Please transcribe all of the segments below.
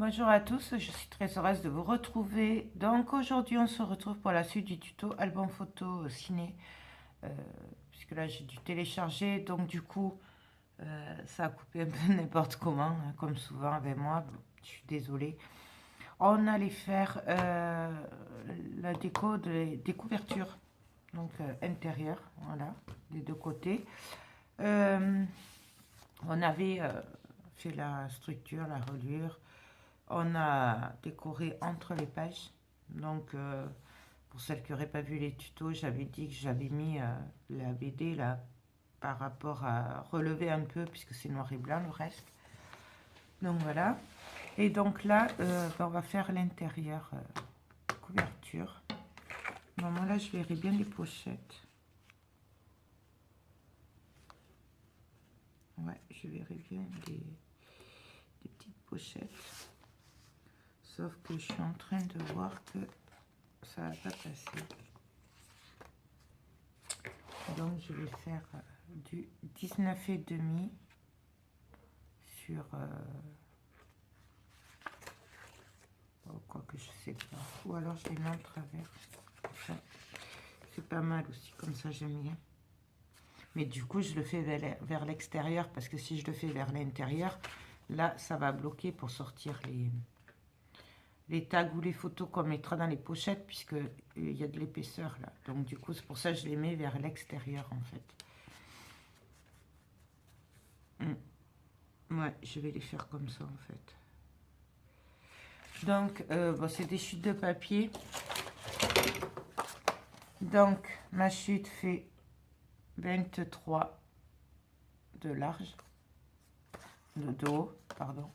Bonjour à tous, je suis très heureuse de vous retrouver. Donc aujourd'hui on se retrouve pour la suite du tuto album photo ciné, euh, puisque là j'ai dû télécharger, donc du coup ça a coupé un peu n'importe comment, hein, comme souvent avec moi, je suis désolée. On allait faire la déco des couvertures, donc intérieures, voilà, des deux côtés. Euh, on avait fait la structure, la reliure. On a décoré entre les pages. Donc, pour celles qui n'auraient pas vu les tutos, j'avais dit que j'avais mis la BD là par rapport à relever un peu, puisque c'est noir et blanc le reste. Donc voilà. Et donc là, on va faire l'intérieur couverture. Normalement, là, je verrai bien les pochettes. Ouais, je verrai bien des petites pochettes. Sauf que je suis en train de voir que ça va pas passer. Donc je vais faire du 19,5 sur oh, quoi que je sais pas, ou alors je les mets en travers. Enfin, c'est pas mal aussi, comme ça j'aime bien. Mais du coup je le fais vers l'extérieur, parce que si je le fais vers l'intérieur, là ça va bloquer pour sortir les tags ou les photos qu'on mettra dans les pochettes, puisque il y a de l'épaisseur là. Donc du coup c'est pour ça que je les mets vers l'extérieur en fait. Ouais, je vais les faire comme ça en fait. Donc, bon, c'est des chutes de papier. Donc, ma chute fait 23 de large, de haut, pardon,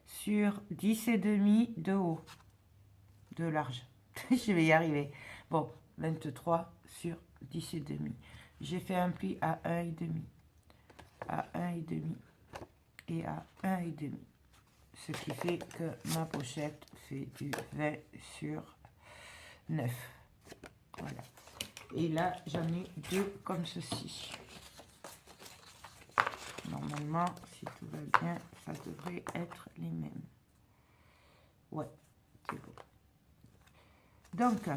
sur 10,5 de haut, de large. Je vais y arriver. Bon, 23 sur 10,5. J'ai fait un pli à 1,5, à 1,5 et à 1,5. Ce qui fait que ma pochette fait du 20 sur 9. Voilà. Et là, j'en ai deux comme ceci. Normalement, si tout va bien, ça devrait être les mêmes. Ouais, c'est bon. Donc,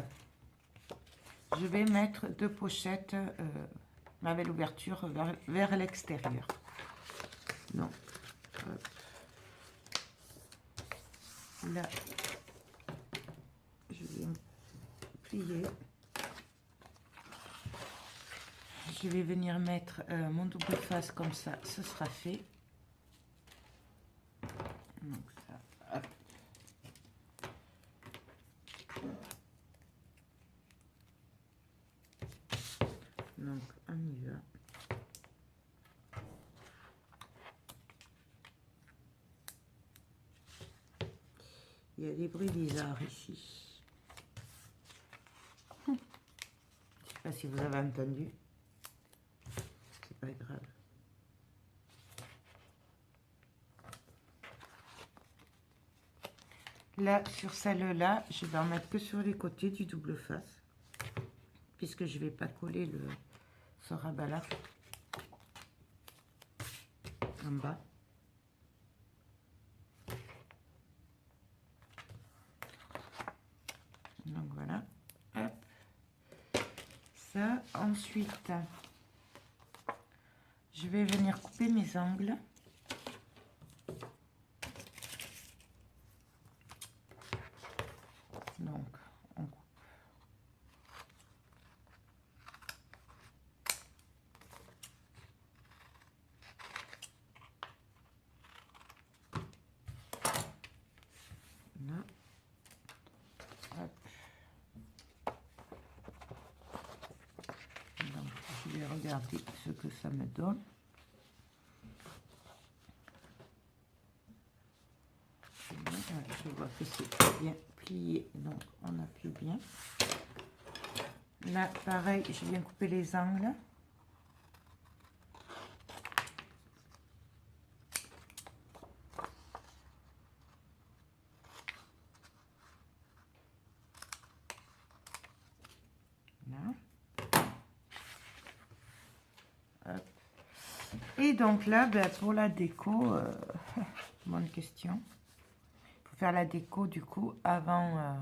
je vais mettre deux pochettes avec l'ouverture vers l'extérieur. Donc, hop. Là, je vais plier. Je vais venir mettre mon double face comme ça, ce sera fait. Donc ça, hop. Donc on y va. Il y a des bruits bizarres ici. Je ne sais pas si vous avez entendu. C'est pas grave. Là, sur celle-là, je vais en mettre que sur les côtés du double face, puisque je ne vais pas coller ce rabat-là en bas. Donc voilà. Hop. Ça, ensuite, je vais venir couper mes angles. Donc, on coupe. Là. Hop. Donc, je vais regarder ce que ça me donne. Je vois que c'est bien plié, donc on appuie bien. Là, pareil, je viens couper les angles. Là. Hop. Et donc là, ben, pour la déco, bonne question. Il faire la déco du coup avant,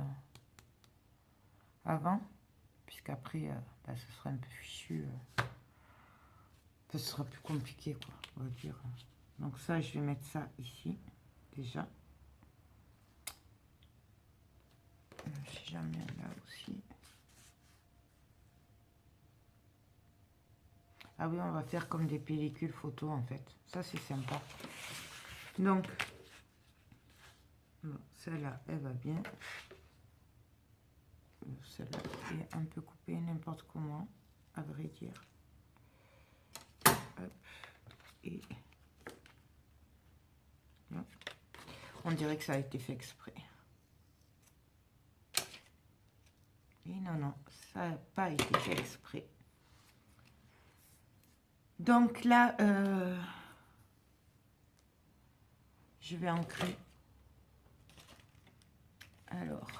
puisqu'après bah, ce sera un peu fichu, ce sera plus compliqué quoi, on va dire. Donc ça, je vais mettre ça ici déjà. Si jamais là aussi. Ah oui, on va faire comme des pellicules photos en fait. Ça c'est sympa. Donc, bon, celle-là, elle va bien. Celle-là est un peu coupée n'importe comment, à vrai dire. Hop. Et hop. On dirait que ça a été fait exprès. Et non, non, ça n'a pas été fait exprès. Donc là, je vais ancrer. Alors,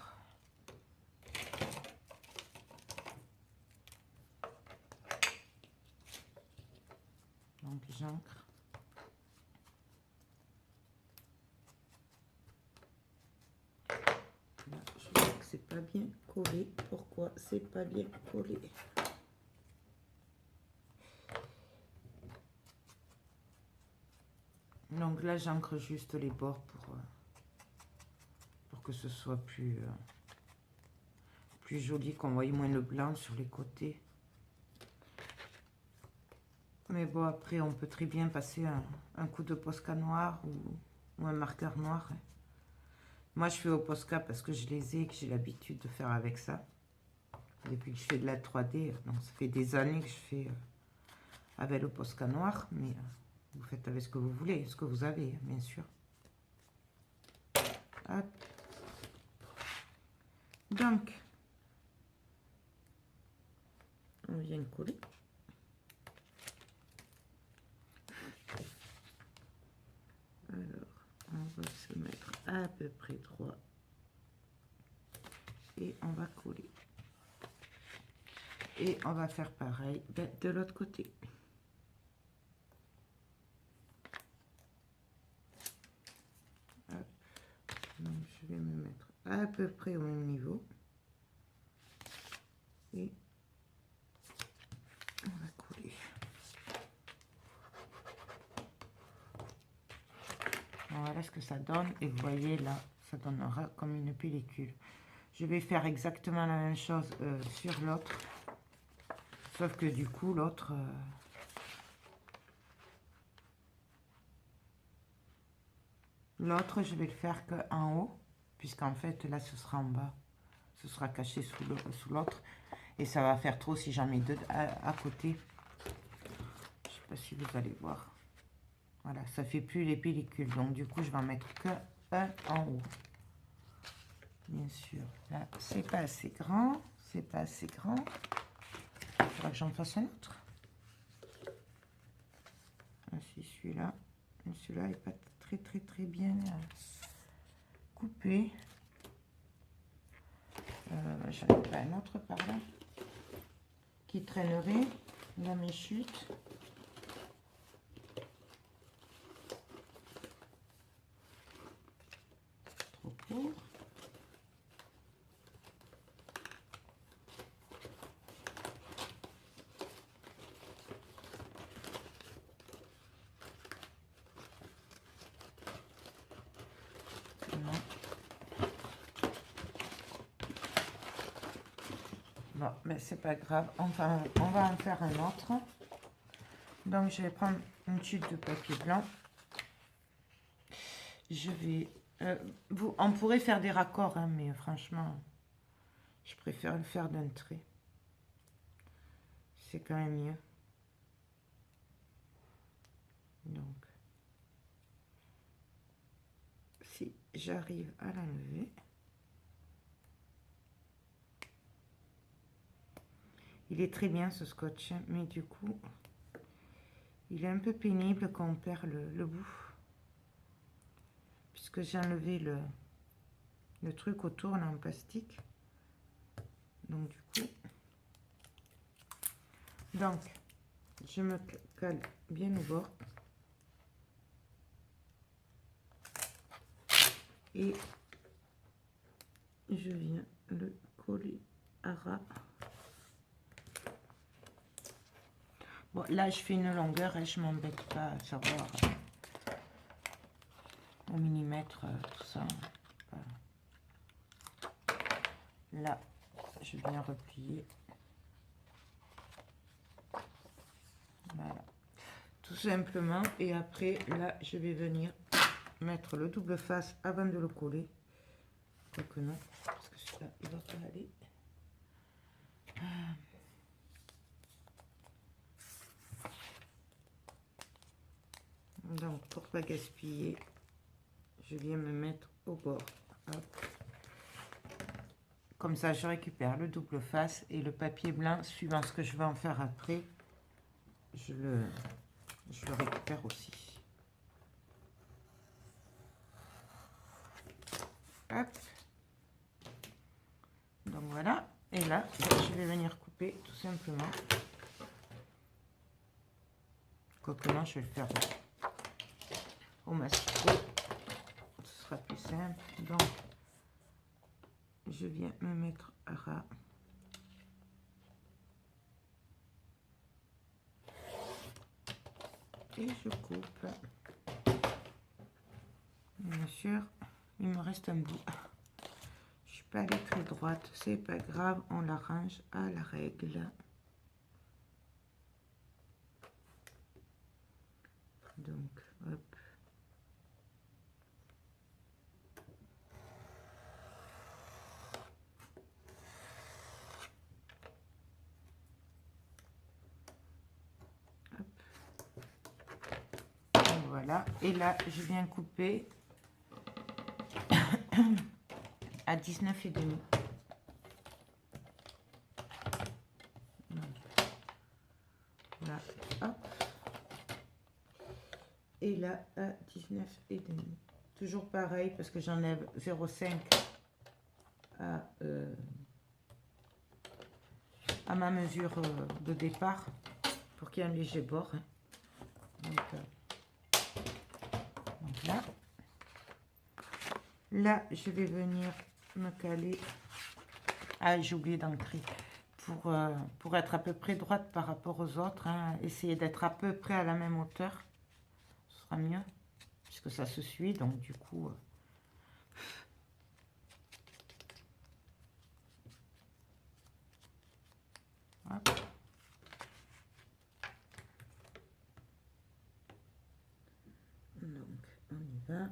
donc j'ancre. Là, je vois que c'est pas bien collé. Pourquoi c'est pas bien collé? Donc là, j'ancre juste les bords pour que ce soit plus joli, qu'on voit moins le blanc sur les côtés. Mais bon, après, on peut très bien passer un coup de Posca noir ou un marqueur noir. Moi, je fais au Posca parce que je les ai et que j'ai l'habitude de faire avec ça. Depuis que je fais de la 3D, donc ça fait des années que je fais avec le Posca noir, mais vous faites avec ce que vous voulez, ce que vous avez, bien sûr. Hop. Donc, on vient coller. Alors, on va se mettre à peu près droit et on va coller. Et on va faire pareil de l'autre côté. Hop. Donc, je vais me mettre à peu près au même niveau. Et on va coller. Voilà ce que ça donne. Et vous voyez là, ça donnera comme une pellicule. Je vais faire exactement la même chose sur l'autre. Sauf que du coup, l'autre... l'autre, je vais le faire qu'en haut. Puisqu'en fait, là, ce sera en bas. Ce sera caché sous l'autre. Et ça va faire trop si j'en mets deux à côté. Je ne sais pas si vous allez voir. Voilà, ça fait plus les pellicules. Donc, du coup, je vais en mettre que un en haut. Bien sûr. Là, c'est pas assez grand. C'est pas assez grand. Il faudra que j'en fasse un autre. Ainsi, celui-là. Celui-là n'est pas très bien coupé. J'en ai pas un autre par là qui traînerait dans mes chutes. Trop court. Bon, mais c'est pas grave. Enfin, on va en faire un autre. Donc, je vais prendre une chute de papier blanc. Je vais... on pourrait faire des raccords, hein, mais franchement, je préfère le faire d'un trait. C'est quand même mieux. Donc, si j'arrive à l'enlever... Il est très bien ce scotch, mais du coup, il est un peu pénible quand on perd le bout. Puisque j'ai enlevé le truc autour là, en plastique. Donc du coup... Donc, je me colle bien au bord. Et je viens le coller à ras. Bon, là, je fais une longueur et je m'embête pas à savoir au millimètre tout ça. Là, je viens replier. Voilà. Tout simplement. Et après, là, je vais venir mettre le double face avant de le coller. Quoique non, parce que celui-là, il va pas aller. Donc, pour pas gaspiller, je viens me mettre au bord. Hop. Comme ça, je récupère le double face et le papier blanc, suivant ce que je vais en faire après, je le récupère aussi. Hop. Donc voilà. Et là, je vais venir couper tout simplement. Quoique non, je vais le faire au masticot. Ce sera plus simple. Donc, je viens me mettre à ras. Et je coupe. Bien sûr, il me reste un bout. Je suis pas allée très droite, c'est pas grave, on l'arrange à la règle. Donc, hop. Hop. Et voilà, et là, je viens couper à 19,5. Là, hop. Et là, à 19,5. Toujours pareil, parce que j'enlève 0,5 à ma mesure de départ, pour qu'il y ait un léger bord. Donc là. Là, je vais venir me caler. Ah, j'ai oublié d'ancrer. Pour être à peu près droite par rapport aux autres. Hein. Essayer d'être à peu près à la même hauteur. Ce sera mieux. Puisque ça se suit. Donc, du coup... Hop. Donc, on y va.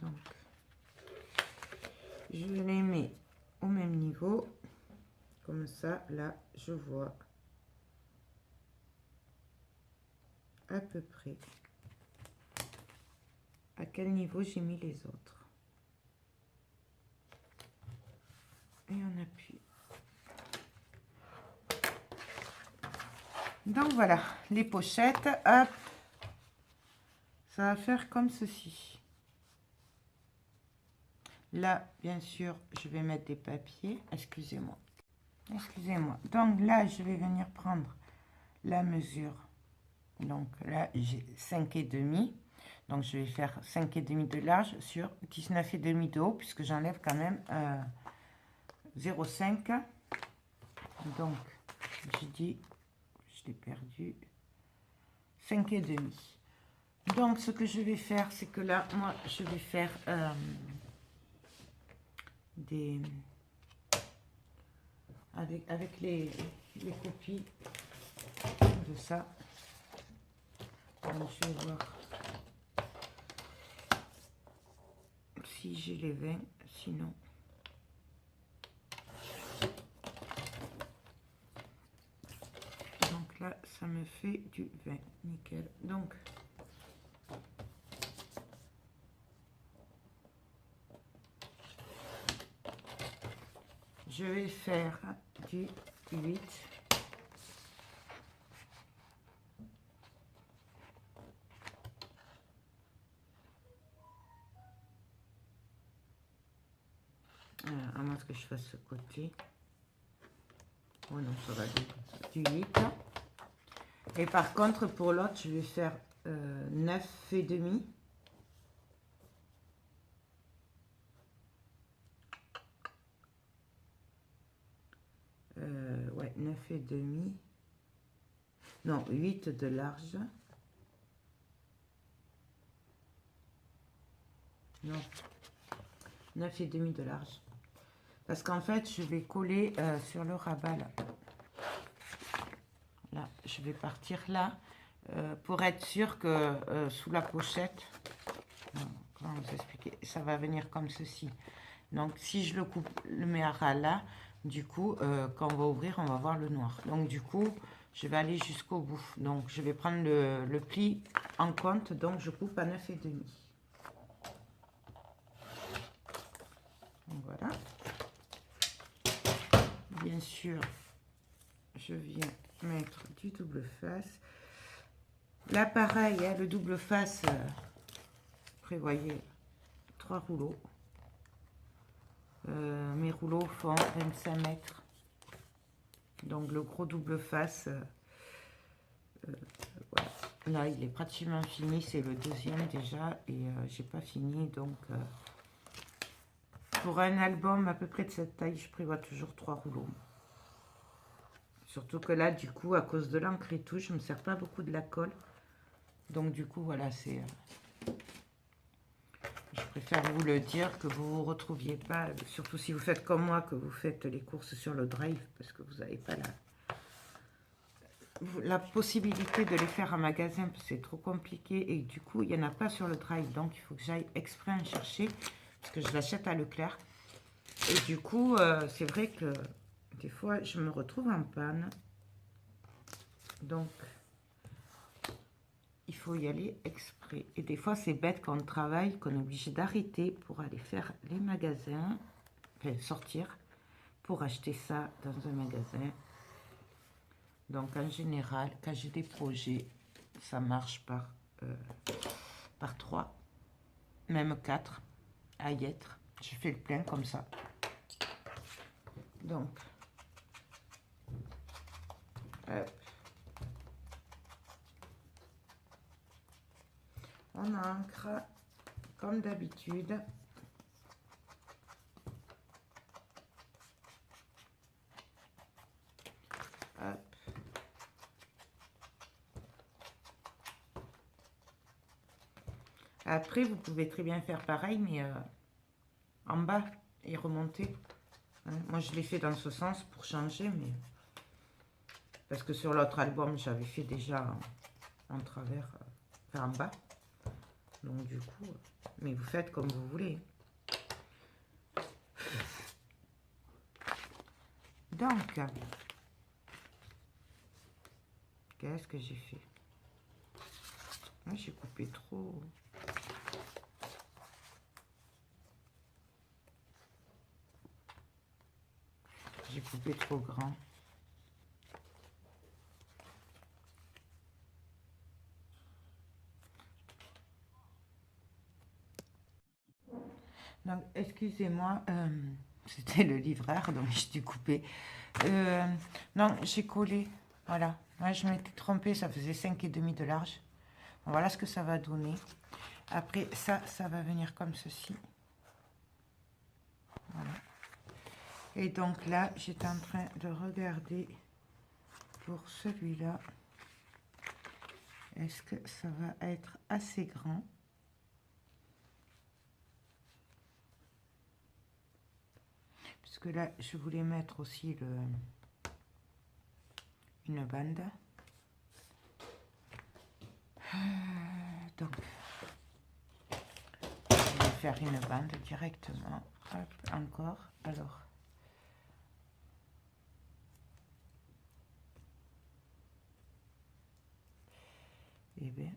Donc, je les mets au même niveau. Comme ça, là, je vois à peu près à quel niveau j'ai mis les autres. Et on appuie. Donc voilà, les pochettes, hop, ça va faire comme ceci. Là, bien sûr, je vais mettre des papiers, excusez-moi. Excusez-moi. Donc là, je vais venir prendre la mesure. Donc là, j'ai 5,5. Donc je vais faire 5,5 de large sur 19,5 de haut, puisque j'enlève quand même 0,5. Donc, je dis, je l'ai perdu, 5,5. Donc, ce que je vais faire, c'est que là, moi, je vais faire avec les copies de ça. Donc, je vais voir si j'ai les 20, sinon... Donc là, ça me fait du 20, nickel. Donc, je vais faire du 8. À moins que je fasse ce côté. Oh non, ça va du 8. Et par contre, pour l'autre, je vais faire 9,5. Ouais, 9,5. Non, 8 de large. Non, 9,5 de large. Parce qu'en fait, je vais coller sur le rabat là. Là, je vais partir là pour être sûr que sous la pochette, comment vous expliquer, ça va venir comme ceci. Donc, si je le coupe, le mets à ras là, du coup, quand on va ouvrir, on va voir le noir. Donc, du coup, je vais aller jusqu'au bout. Donc, je vais prendre le pli en compte. Donc, je coupe à 9,5. Donc, voilà. Bien sûr, je viens mettre du double face. Là, pareil, hein, le double face, prévoyez 3 rouleaux. Mes rouleaux font 25 mètres. Donc, le gros double face, voilà. Là, il est pratiquement fini. C'est le deuxième déjà. Et j'ai pas fini. Donc, pour un album à peu près de cette taille, je prévois toujours 3 rouleaux. Surtout que là, du coup, à cause de l'encre et tout, je ne me sers pas beaucoup de la colle. Donc, du coup, voilà, c'est... je préfère vous le dire, que vous ne vous retrouviez pas, surtout si vous faites comme moi, que vous faites les courses sur le drive, parce que vous n'avez pas la possibilité de les faire en magasin, parce que c'est trop compliqué, et du coup, il n'y en a pas sur le drive, donc il faut que j'aille exprès en chercher, parce que je l'achète à Leclerc. Et du coup, c'est vrai que des fois, je me retrouve en panne. Donc, il faut y aller exprès. Et des fois, c'est bête quand on travaille, qu'on est obligé d'arrêter pour aller faire les magasins, enfin sortir, pour acheter ça dans un magasin. Donc, en général, quand j'ai des projets, ça marche par 3, même 4 à y être. Je fais le plein comme ça. Donc, hop. On ancre comme d'habitude. Hop. Après, vous pouvez très bien faire pareil, mais en bas et remonter. Hein, moi, je l'ai fait dans ce sens pour changer, mais parce que sur l'autre album, j'avais fait déjà en travers, en bas. Donc, du coup, mais vous faites comme vous voulez. Donc, qu'est-ce que j'ai fait? Moi, j'ai coupé trop. J'ai coupé trop grand. Donc, excusez-moi, c'était le livreur, donc j'ai dû couper. Non, j'ai collé, voilà. Moi, je m'étais trompée, ça faisait 5,5 de large. Voilà ce que ça va donner. Après, ça va venir comme ceci. Voilà. Et donc là, j'étais en train de regarder pour celui-là. Est-ce que ça va être assez grand? Puisque là, je voulais mettre aussi une bande. Donc, je vais faire une bande directement. Hop, encore. Alors, eh bien,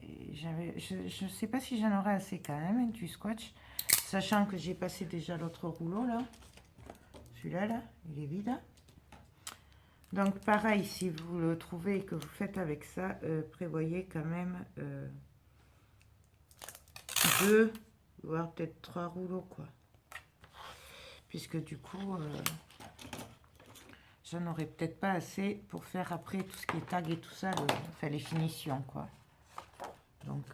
je ne sais pas si j'en aurai assez quand même, hein, du scotch. Sachant que j'ai passé déjà l'autre rouleau là. Celui-là, là, il est vide. Donc, pareil, si vous le trouvez et que vous faites avec ça, prévoyez quand même 2, voire peut-être 3 rouleaux, quoi. Puisque du coup, j'en aurais peut-être pas assez pour faire après tout ce qui est tag et tout ça, enfin les finitions, quoi. Donc,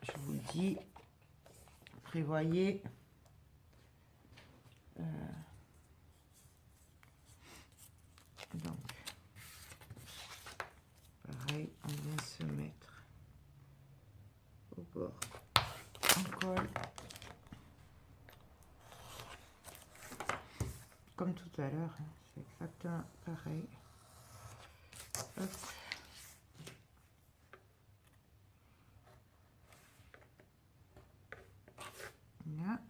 je vous le dis, prévoyez donc, pareil, on vient se mettre au bord en colle. Comme tout à l'heure, hein, c'est exactement pareil. Hop. Là.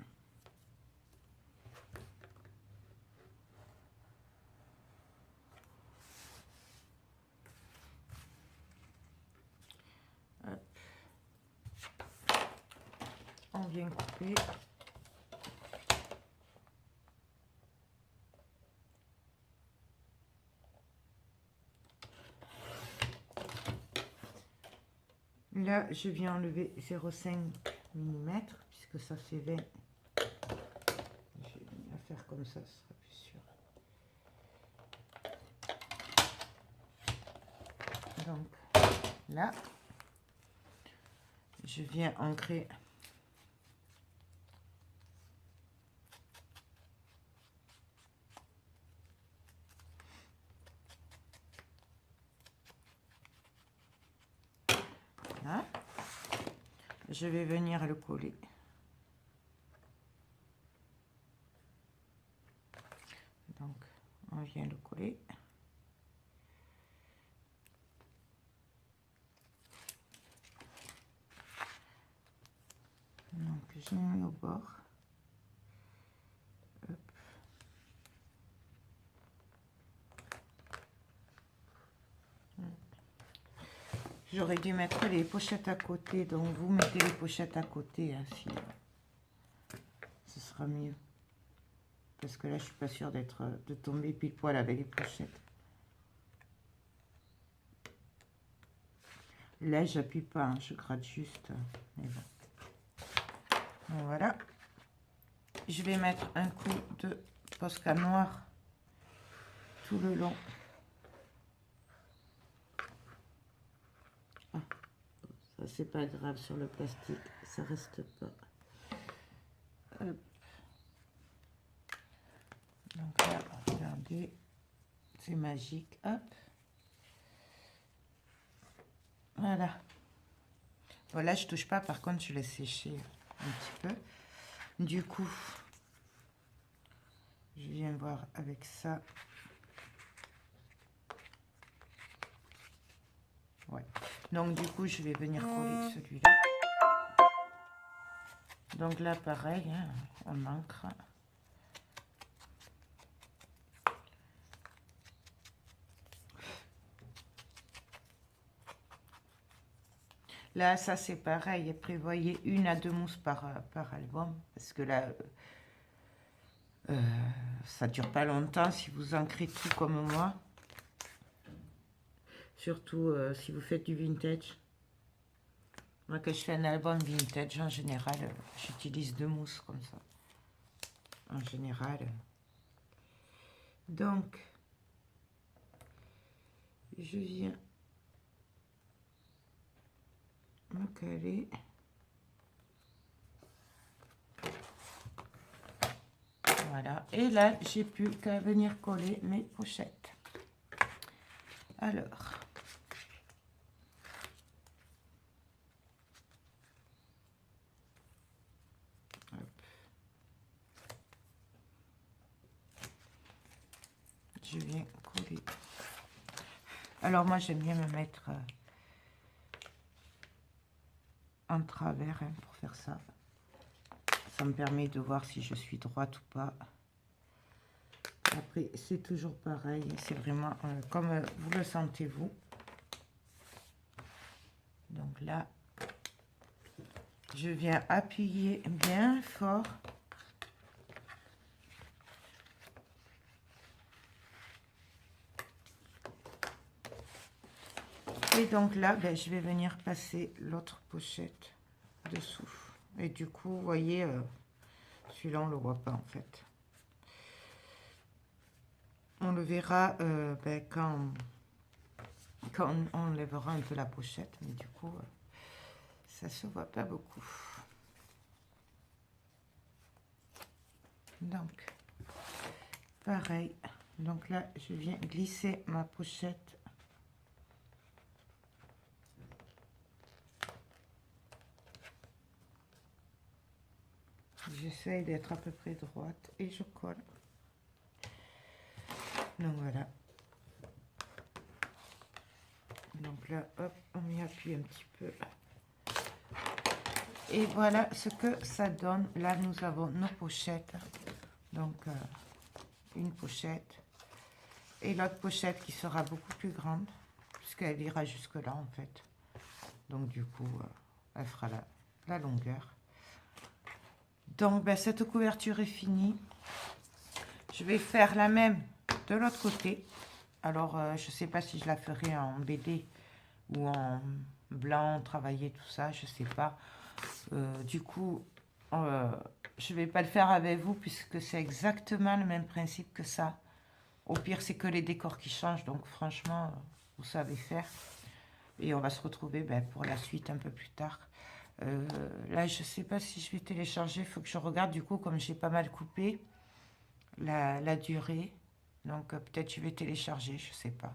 Hop. On vient couper. Là, je viens enlever 0,5 mm puisque ça fait 20. Je vais la faire comme ça, ce sera plus sûr. Donc là, je viens ancrer là. Je vais venir le coller. Donc, on vient le coller. Donc, je mets au bord. J'aurais dû mettre les pochettes à côté, donc vous mettez les pochettes à côté, hein, si ce sera mieux. Parce que là, je suis pas sûre de tomber pile poil avec les pochettes. Là, j'appuie pas, hein, je gratte juste. Mais bon. Donc, voilà. Je vais mettre un coup de Posca noir tout le long. Ah, ça c'est pas grave sur le plastique, ça reste pas. Hop. Donc là, regardez, c'est magique. Hop. Voilà. Voilà, je touche pas, par contre, je laisse sécher un petit peu. Du coup, je viens voir avec ça. Ouais. Donc, du coup, je vais venir coller celui-là. Donc là, pareil, hein, on ancre. Là, ça c'est pareil, prévoyez 1 à 2 mousses par album, parce que là, ça dure pas longtemps si vous ancrez tout comme moi. Surtout si vous faites du vintage. Moi, quand je fais un album vintage, en général, j'utilise 2 mousses comme ça. En général. Donc, je viens me caler. Voilà. Et là, j'ai plus qu'à venir coller mes pochettes. Alors. Je viens coller. Alors moi j'aime bien me mettre en travers hein, pour faire ça. Ça me permet de voir si je suis droite ou pas. Après c'est toujours pareil, c'est vraiment comme vous le sentez vous. Donc là, je viens appuyer bien fort. Et donc là, ben, je vais venir passer l'autre pochette dessous. Et du coup, vous voyez, celui-là, on ne le voit pas en fait. On le verra ben, quand on enlèvera un peu la pochette. Mais du coup, ça se voit pas beaucoup. Donc, pareil. Donc là, je viens glisser ma pochette. J'essaye d'être à peu près droite et je colle. Donc voilà. Donc là, hop, on y appuie un petit peu. Et voilà ce que ça donne. Là, nous avons nos pochettes. Donc, une pochette. Et l'autre pochette qui sera beaucoup plus grande, puisqu'elle ira jusque là, en fait. Donc, du coup, elle fera la longueur. Donc, ben, cette couverture est finie. Je vais faire la même de l'autre côté. Alors, je ne sais pas si je la ferai en BD ou en blanc, travaillé, tout ça, je ne sais pas. Du coup, je ne vais pas le faire avec vous puisque c'est exactement le même principe que ça. Au pire, c'est que les décors qui changent, donc franchement, vous savez faire. Et on va se retrouver pour la suite un peu plus tard. Là, je ne sais pas si je vais télécharger, il faut que je regarde du coup, comme j'ai pas mal coupé la durée. Donc peut-être je vais télécharger, je ne sais pas.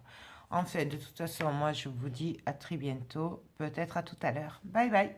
Enfin, de toute façon, moi je vous dis à très bientôt, peut-être à tout à l'heure. Bye bye.